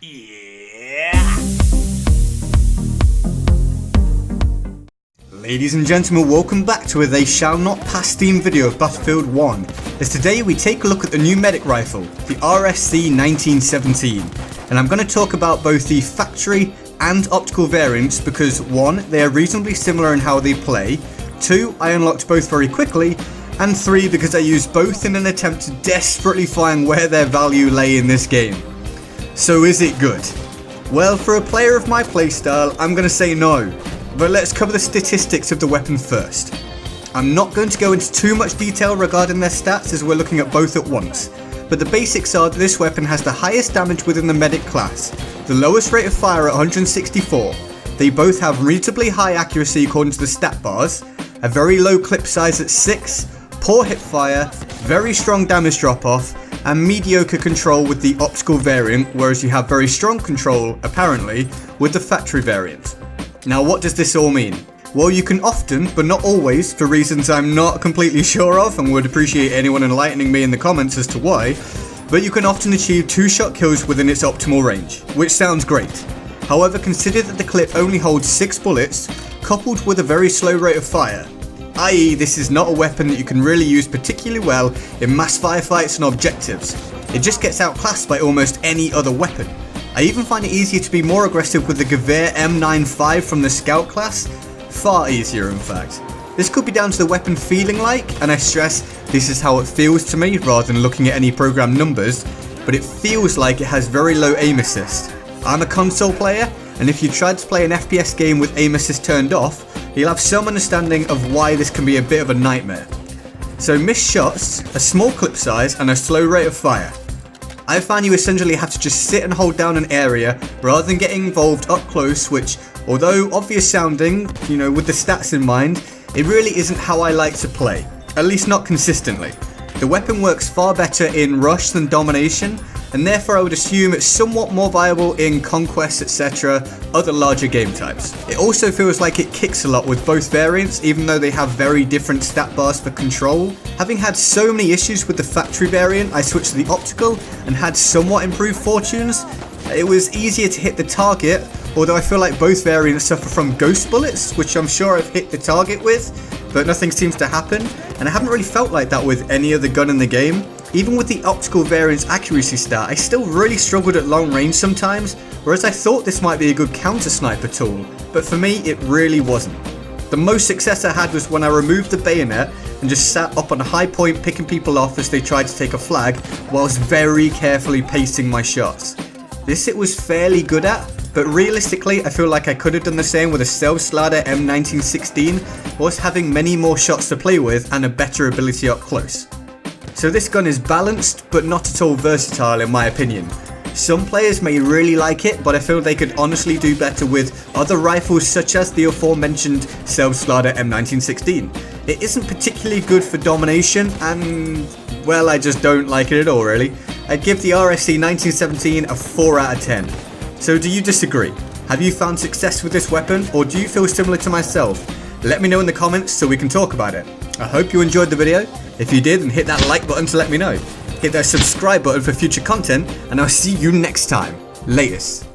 Yeah! Ladies and gentlemen, welcome back to a They Shall Not Pass themed video of Battlefield 1. As today we take a look at the new medic rifle, the RSC 1917. And I'm going to talk about both the factory and optical variants because 1, they are reasonably similar in how they play, 2, I unlocked both very quickly, and 3, because I used both in an attempt to desperately find where their value lay in this game. So is it good? Well, for a player of my playstyle, I'm going to say no. But let's cover the statistics of the weapon first. I'm not going to go into too much detail regarding their stats as we're looking at both at once. But the basics are that this weapon has the highest damage within the medic class, the lowest rate of fire at 164. They both have reasonably high accuracy according to the stat bars, a very low clip size at 6, poor hip fire, very strong damage drop off, and mediocre control with the optical variant, whereas you have very strong control, apparently, with the factory variant. Now what does this all mean? Well, you can often, but not always, for reasons I'm not completely sure of and would appreciate anyone enlightening me in the comments as to why, but you can often achieve 2-shot kills within its optimal range, which sounds great. However, consider that the clip only holds 6 bullets, coupled with a very slow rate of fire, i.e. this is not a weapon that you can really use particularly well in mass firefights and objectives. It just gets outclassed by almost any other weapon. I even find it easier to be more aggressive with the Gewehr M95 from the Scout class, far easier in fact. This could be down to the weapon feeling like, and I stress this is how it feels to me rather than looking at any program numbers, but it feels like it has very low aim assist. I'm a console player, and if you tried to play an FPS game with aim assist turned off, you'll have some understanding of why this can be a bit of a nightmare. So missed shots, a small clip size, and a slow rate of fire. I find you essentially have to just sit and hold down an area rather than getting involved up close, which, although obvious sounding, with the stats in mind, it really isn't how I like to play, at least not consistently. The weapon works far better in rush than domination, and therefore I would assume it's somewhat more viable in conquest, etc., other larger game types. It also feels like it kicks a lot with both variants, even though they have very different stat bars for control. Having had so many issues with the factory variant, I switched to the optical and had somewhat improved fortunes. It was easier to hit the target, although I feel like both variants suffer from ghost bullets, which I'm sure I've hit the target with, but nothing seems to happen, and I haven't really felt like that with any other gun in the game. Even with the optical variant's accuracy stat, I still really struggled at long range sometimes, whereas I thought this might be a good counter sniper tool, but for me it really wasn't. The most success I had was when I removed the bayonet and just sat up on a high point picking people off as they tried to take a flag, whilst very carefully pacing my shots. This it was fairly good at, but realistically I feel like I could have done the same with a Self-Slider M1916, whilst having many more shots to play with and a better ability up close. So this gun is balanced, but not at all versatile in my opinion. Some players may really like it, but I feel they could honestly do better with other rifles such as the aforementioned Self-Slider M1916. It isn't particularly good for domination, and well, I just don't like it at all really. I'd give the RSC 1917 a 4 out of 10. So do you disagree? Have you found success with this weapon, or do you feel similar to myself? Let me know in the comments so we can talk about it. I hope you enjoyed the video. If you did, then hit that like button to let me know. Hit that subscribe button for future content, and I'll see you next time. Latest.